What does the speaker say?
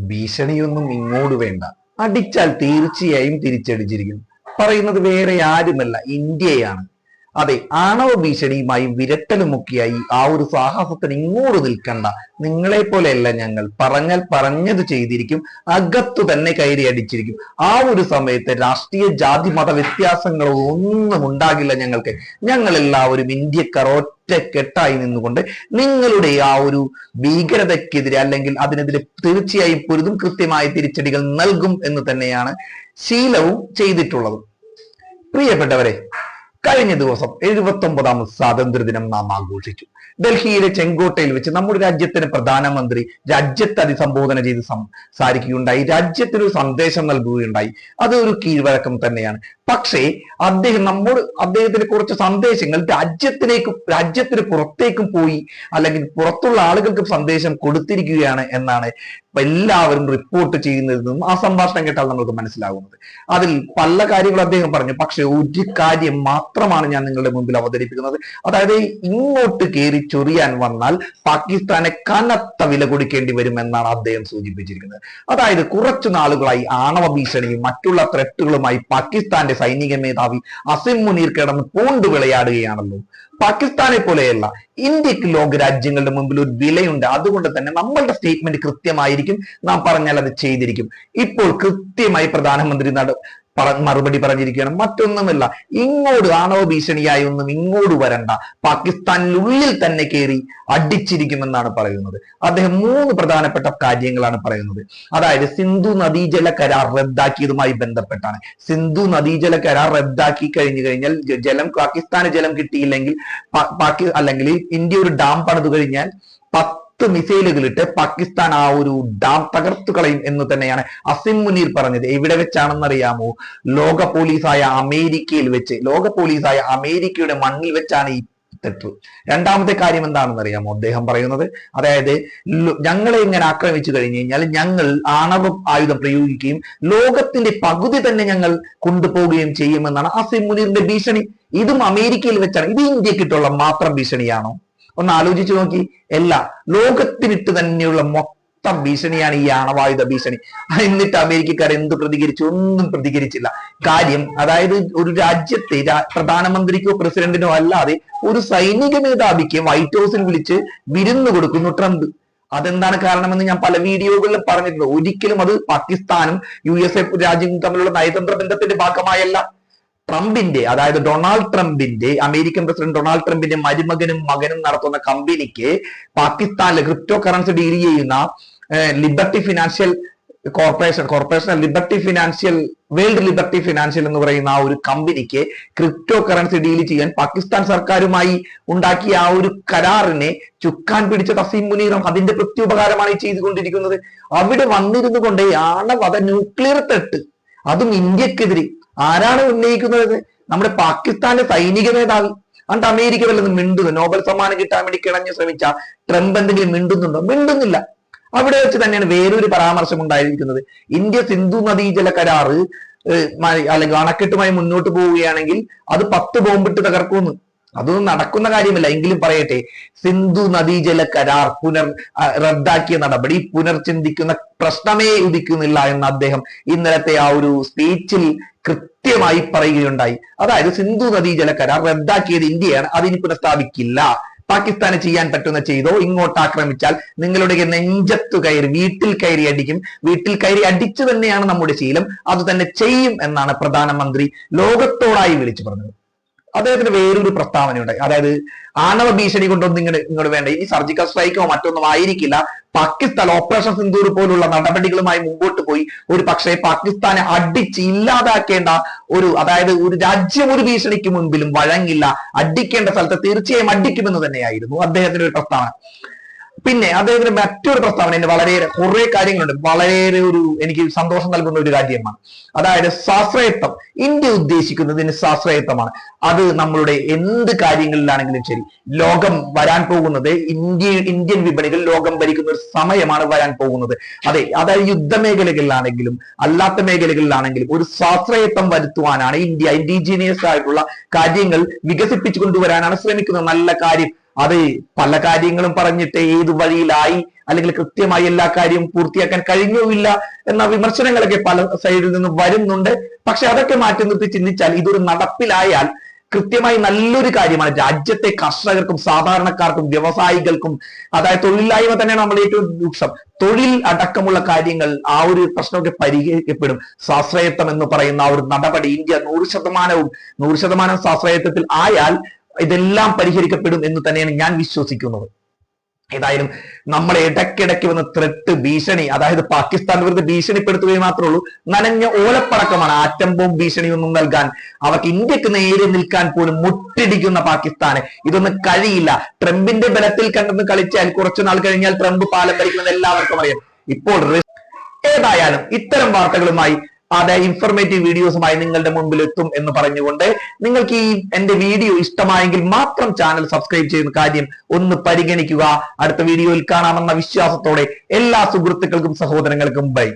ഭീഷണിയൊന്നും ഇങ്ങോട്ട് വേണ്ട, അടിച്ചാൽ തീർച്ചയായും തിരിച്ചടിച്ചിരിക്കും. പറയുന്നത് വേറെ ആരുമല്ല, ഇന്ത്യയാണ്. അതെ, ആണവ ഭീഷണിയുമായി വിരട്ടലുമൊക്കെയായി ആ ഒരു സാഹസത്തിന് ഇങ്ങോട്ട് നിൽക്കണ്ട. നിങ്ങളെ പോലെയല്ല ഞങ്ങൾ, പറഞ്ഞാൽ പറഞ്ഞത് ചെയ്തിരിക്കും, അകത്തു തന്നെ കയറി അടിച്ചിരിക്കും. ആ ഒരു സമയത്ത് രാഷ്ട്രീയ ജാതി മത വ്യത്യാസങ്ങളോ ഒന്നും ഉണ്ടാകില്ല ഞങ്ങൾക്ക്. ഞങ്ങൾ എല്ലാവരും ഇന്ത്യക്കാർ ഒറ്റക്കെട്ടായി നിന്നുകൊണ്ട് നിങ്ങളുടെ ആ ഒരു ഭീകരതയ്ക്കെതിരെ അല്ലെങ്കിൽ അതിനെതിരെ തീർച്ചയായും പൊരുതും, കൃത്യമായ തിരിച്ചടികൾ നൽകും എന്ന് തന്നെയാണ് ശീലവും ചെയ്തിട്ടുള്ളത്. പ്രിയപ്പെട്ടവരെ, കഴിഞ്ഞ ദിവസം 79ാമത് സ്വാതന്ത്ര്യദിനം നാം ആഘോഷിച്ചു. ഡൽഹിയിലെ ചെങ്കോട്ടയിൽ വെച്ച് നമ്മുടെ രാജ്യത്തിന് പ്രധാനമന്ത്രി രാജ്യത്തെ അഭിസംബോധന ചെയ്ത് സംസാരിക്കുകയുണ്ടായി, രാജ്യത്തിന് സന്ദേശം നൽകുകയുണ്ടായി. അത് ഒരു കീഴ്വഴക്കം തന്നെയാണ്. പക്ഷേ അദ്ദേഹത്തിന് കുറച്ച് സന്ദേശങ്ങൾ രാജ്യത്തിന് പുറത്തേക്കും പോയി, അല്ലെങ്കിൽ പുറത്തുള്ള ആളുകൾക്ക് സന്ദേശം കൊടുത്തിരിക്കുകയാണ് എന്നാണ് എല്ലാവരും റിപ്പോർട്ട് ചെയ്യുന്നതെന്നും ആ സംഭാഷണം കേട്ടാൽ നമുക്ക് മനസ്സിലാകുന്നത്. അതിൽ പല കാര്യങ്ങളും അദ്ദേഹം പറഞ്ഞു. പക്ഷെ ഒരു കാര്യം മാത്രമാണ് ഞാൻ നിങ്ങളുടെ മുമ്പിൽ അവതരിപ്പിക്കുന്നത്. അതായത് ഇങ്ങോട്ട് കയറി ചൊറിയാൻ വന്നാൽ പാകിസ്ഥാനെ കനത്ത വില കൊടുക്കേണ്ടി വരുമെന്നാണ് അദ്ദേഹം സൂചിപ്പിച്ചിരിക്കുന്നത്. അതായത് കുറച്ചു നാളുകളായി ആണവ ഭീഷണിയും മറ്റുള്ള ത്രെട്ടുകളുമായി പാകിസ്ഥാന്റെ സൈനിക മേധാവി അസിം മുനീർ കിടന്ന് പൂണ്ട് വിളയാടുകയാണല്ലോ. പാകിസ്ഥാനെ പോലെയല്ല, ഇന്ത്യക്ക് ലോക രാജ്യങ്ങളുടെ മുമ്പിൽ ഒരു വിലയുണ്ട്. അതുകൊണ്ട് തന്നെ നമ്മളുടെ സ്റ്റേറ്റ്മെന്റ് കൃത്യമായിരിക്കും, നാം പറഞ്ഞാൽ അത് ചെയ്തിരിക്കും. ഇപ്പോൾ കൃത്യമായി പ്രധാനമന്ത്രി മറുപടി പറഞ്ഞിരിക്കുകയാണ്. മറ്റൊന്നുമില്ല, ഇങ്ങോട്ട് ആണവ ഭീഷണിയായി ഒന്നും ഇങ്ങോട്ട് വരണ്ട, പാകിസ്ഥാനിനുള്ളിൽ തന്നെ കയറി അടിച്ചിരിക്കുമെന്നാണ് പറയുന്നത്. അദ്ദേഹം 3 പ്രധാനപ്പെട്ട കാര്യങ്ങളാണ് പറയുന്നത്. അതായത് സിന്ധു നദീജല കരാർ റദ്ദാക്കിയതുമായി ബന്ധപ്പെട്ടാണ്. സിന്ധു നദീജല കരാർ റദ്ദാക്കി കഴിഞ്ഞാൽ പാകിസ്ഥാന് ജലം കിട്ടിയില്ലെങ്കിൽ അല്ലെങ്കിൽ ഇന്ത്യ ഒരു ഡാം പണിതു കഴിഞ്ഞാൽ 10 മിസൈലുകൾ ഇട്ട് പാകിസ്ഥാൻ ആ ഒരു ഡാം തകർത്തു കളയും എന്ന് തന്നെയാണ് അസിം മുനീർ പറഞ്ഞത്. എവിടെ വെച്ചാണെന്നറിയാമോ? ലോക പോലീസായ അമേരിക്കയുടെ മണ്ണിൽ വെച്ചാണ് ഈ തെറ്റ്. രണ്ടാമത്തെ കാര്യം എന്താണെന്ന് അറിയാമോ അദ്ദേഹം പറയുന്നത്? അതായത് ഞങ്ങളെ ഇങ്ങനെ ആക്രമിച്ചു കഴിഞ്ഞു കഴിഞ്ഞാൽ ഞങ്ങൾ ആണവ ആയുധം പ്രയോഗിക്കുകയും ലോകത്തിന്റെ പകുതി തന്നെ ഞങ്ങൾ കൊണ്ടുപോവുകയും ചെയ്യുമെന്നാണ് അസിം മുനീറിന്റെ ഭീഷണി. ഇതും അമേരിക്കയിൽ വെച്ചാണ്. ഇത് ഇന്ത്യക്കിട്ടുള്ള മാത്രം ഭീഷണിയാണോ? ഒന്ന് ആലോചിച്ചു നോക്കി. ലോകത്തിനിട്ട് തന്നെയുള്ള മൊത്തം ഭീഷണിയാണ് ഈ ആണവായുധ ഭീഷണി. എന്നിട്ട് അമേരിക്കക്കാർ എന്ത് പ്രതികരിച്ചു? ഒന്നും പ്രതികരിച്ചില്ല. കാര്യം, അതായത് ഒരു രാജ്യത്തെ പ്രധാനമന്ത്രിക്കോ പ്രസിഡന്റിനോ അല്ലാതെ ഒരു സൈനിക മേധാവിക്ക് വൈറ്റ് ഹൗസിൽ വിളിച്ച് വിരുന്ന് കൊടുക്കുന്നു ട്രംപ്. അതെന്താണ് കാരണമെന്ന് ഞാൻ പല വീഡിയോകളിലും പറഞ്ഞിട്ടുണ്ട്. ഒരിക്കലും അത് പാകിസ്ഥാനും USA രാജ്യങ്ങളും തമ്മിലുള്ള നയതന്ത്ര ബന്ധത്തിന്റെ ഭാഗമായല്ല. ട്രംപിന്റെ, അതായത് ഡൊണാൾഡ് ട്രംപിന്റെ, അമേരിക്കൻ പ്രസിഡന്റ് ഡൊണാൾഡ് ട്രംപിന്റെ മരുമകനും മകനും നടത്തുന്ന കമ്പനിക്ക് പാകിസ്ഥാനിലെ ക്രിപ്റ്റോ കറൻസി ഡീൽ ചെയ്യുന്ന liberty financial world liberty financial എന്ന് പറയുന്ന ആ ഒരു കമ്പനിക്ക് ക്രിപ്റ്റോ കറൻസി ഡീൽ ചെയ്യാൻ പാകിസ്ഥാൻ സർക്കാരുമായി ഉണ്ടാക്കിയ ആ ഒരു കരാറിനെ ചുക്കാൻ പിടിച്ച അസിം മുനീറും അതിന്റെ പ്രത്യുപകാരമാണ് ഈ ചെയ്തുകൊണ്ടിരിക്കുന്നത്. അവിടെ വന്നിരുന്നു കൊണ്ട് ആണവ ന്യൂക്ലിയർ തെട്ട്, അതും ഇന്ത്യക്കെതിരെ ആരാണ് ഉന്നയിക്കുന്നത്? നമ്മുടെ പാകിസ്ഥാന്റെ സൈനിക മേധാവി. എന്നിട്ട് അമേരിക്ക വല്ലതും മിണ്ടുന്നു? നോബൽ സമ്മാനം കിട്ടാൻ വേണ്ടി കിണഞ്ഞു ശ്രമിച്ച ട്രംപ് എന്തെങ്കിലും മിണ്ടുന്നുണ്ടോ? മിണ്ടുന്നില്ല. അവിടെ വെച്ച് തന്നെയാണ് വേറൊരു പരാമർശം ഉണ്ടായിരിക്കുന്നത്. ഇന്ത്യ സിന്ധു നദീജല കരാറ് അല്ലെങ്കിൽ അണക്കെട്ടുമായി മുന്നോട്ട് പോവുകയാണെങ്കിൽ അത് 10 ബോംബിട്ട് തകർക്കുമെന്ന്. അതൊന്നും നടക്കുന്ന കാര്യമല്ല. എങ്കിലും പറയട്ടെ, സിന്ധു നദീജല കരാർ റദ്ദാക്കിയ നടപടി പുനർചിന്തിക്കുന്ന പ്രശ്നമേ ഉദിക്കുന്നില്ല എന്ന് അദ്ദേഹം ഇന്നലത്തെ ആ ഒരു സ്പീച്ചിൽ കൃത്യമായി പറയുകയുണ്ടായി. അതായത് സിന്ധു നദീജല കരാർ റദ്ദാക്കിയത് ഇന്ത്യയാണ്, അതിനി പുനഃസ്ഥാപിക്കില്ല. പാകിസ്ഥാന് ചെയ്യാൻ പറ്റുന്ന ചെയ്തോ, ഇങ്ങോട്ട് ആക്രമിച്ചാൽ നിങ്ങളുടെ നെഞ്ചത്തു കയറി വീട്ടിൽ കയറി അടിക്കും. വീട്ടിൽ കയറി അടിച്ചു തന്നെയാണ് നമ്മുടെ ശീലം, അത് തന്നെ ചെയ്യും എന്നാണ് പ്രധാനമന്ത്രി ലോകത്തോടായി വിളിച്ചു പറഞ്ഞത്. അദ്ദേഹത്തിന് വേറൊരു പ്രസ്താവനയുണ്ടായി. അതായത് ആണവ ഭീഷണി കൊണ്ടൊന്നും ഇങ്ങോട്ട് വേണ്ട, ഇനി സർജിക്കൽ സ്ട്രൈക്കോ മറ്റൊന്നും ആയിരിക്കില്ല. പാകിസ്ഥാൻ ഓപ്പറേഷൻ സിന്ദൂർ പോലുള്ള നടപടികളുമായി മുമ്പോട്ട് പോയി ഒരു പക്ഷേ പാകിസ്ഥാനെ അടിച്ച് ഇല്ലാതാക്കേണ്ട അതായത് ഒരു രാജ്യം ഒരു ഭീഷണിക്ക് മുൻപിലും വഴങ്ങില്ല, അടിക്കേണ്ട സ്ഥലത്ത് തീർച്ചയായും അടിക്കുമെന്ന് തന്നെയായിരുന്നു അദ്ദേഹത്തിന്റെ ഒരു പ്രസ്താവന. പിന്നെ അദ്ദേഹത്തിന് മറ്റൊരു പ്രസ്താവന കുറെ കാര്യങ്ങളുണ്ട്, വളരെ എനിക്ക് സന്തോഷം നൽകുന്ന ഒരു കാര്യമാണ്. അതായത് സ്വാശ്രയത്വം. ഇന്ത്യ ഉദ്ദേശിക്കുന്നതിന് സ്വാശ്രയത്വമാണ്. അത് നമ്മളുടെ എന്ത് കാര്യങ്ങളിലാണെങ്കിലും ശരി, ലോകം വരാൻ പോകുന്നത് ഇന്ത്യൻ വിപണികൾ ലോകം ഭരിക്കുന്ന ഒരു സമയമാണ് വരാൻ പോകുന്നത്. അതെ, അതായത് യുദ്ധമേഖലകളിലാണെങ്കിലും അല്ലാത്ത മേഖലകളിലാണെങ്കിലും ഒരു സ്വാശ്രയത്വം വരുത്തുവാനാണ് ഇന്ത്യ ഇൻഡിജീനിയസ് ആയിട്ടുള്ള കാര്യങ്ങൾ വികസിപ്പിച്ചു കൊണ്ടുവരാനാണ് ശ്രമിക്കുന്നത്. നല്ല കാര്യം. അത് പല കാര്യങ്ങളും പറഞ്ഞിട്ട് ഏത് വഴിയിലായി അല്ലെങ്കിൽ കൃത്യമായി എല്ലാ കാര്യവും പൂർത്തിയാക്കാൻ കഴിഞ്ഞില്ല എന്ന വിമർശനങ്ങളൊക്കെ പല സൈഡിൽ നിന്നും വരുന്നുണ്ട്. പക്ഷെ അതൊക്കെ മാറ്റി നിർത്തി ചിന്തിച്ചാൽ ഇതൊരു നടപ്പിലായാൽ കൃത്യമായി നല്ലൊരു കാര്യമാണ്. രാജ്യത്തെ കർഷകർക്കും സാധാരണക്കാർക്കും വ്യവസായികൾക്കും, അതായത് തൊഴിലില്ലായ്മ തന്നെയാണ് നമ്മൾ ഏറ്റവും രൂക്ഷം, തൊഴിൽ അടക്കമുള്ള കാര്യങ്ങൾ ആ ഒരു പ്രശ്നമൊക്കെ പരിഹരിക്കപ്പെടും. സ്വാശ്രയത്വം എന്ന് പറയുന്ന ആ ഒരു നടപടി ഇന്ത്യ 100% സ്വാശ്രയത്വത്തിൽ ആയാൽ ഇതെല്ലാം പരിഹരിക്കപ്പെടും എന്ന് തന്നെയാണ് ഞാൻ വിശ്വസിക്കുന്നത്. ഏതായാലും നമ്മളെ ഇടയ്ക്കിടയ്ക്ക് വന്ന ത്രെട്ട് ഭീഷണി, അതായത് പാകിസ്ഥാൻ വെറുതെ ഭീഷണിപ്പെടുത്തുകയും മാത്രമേ ഉള്ളൂ. നനഞ്ഞ ഓലപ്പടക്കമാണ്. ആറ്റം ബോംബ് ഭീഷണിയൊന്നും നൽകാൻ അവർക്ക് ഇന്ത്യക്ക് നേരെ നിൽക്കാൻ പോലും മുട്ടിടിക്കുന്ന പാകിസ്ഥാന് ഇതൊന്നും കഴിയില്ല. ട്രംപിന്റെ ബലത്തിൽ കണ്ടെന്ന് കളിച്ചാൽ കുറച്ചു നാൾ കഴിഞ്ഞാൽ ട്രംപ് പാലം ഭരിക്കുന്നത് എല്ലാവർക്കും അറിയാം. ഇപ്പോൾ ഏതായാലും ഇത്തരം വാർത്തകളുമായി അതായത് ഇൻഫർമേറ്റീവ് വീഡിയോസുമായി നിങ്ങളുടെ മുമ്പിൽ എത്തും എന്ന് പറഞ്ഞുകൊണ്ട് നിങ്ങൾക്ക് ഈ എന്റെ വീഡിയോ ഇഷ്ടമായെങ്കിൽ മാത്രം ചാനൽ സബ്സ്ക്രൈബ് ചെയ്യുന്ന കാര്യം ഒന്ന് പരിഗണിക്കുക. അടുത്ത വീഡിയോയിൽ കാണാമെന്ന വിശ്വാസത്തോടെ എല്ലാ സുഹൃത്തുക്കൾക്കും സഹോദരങ്ങൾക്കും ബൈ.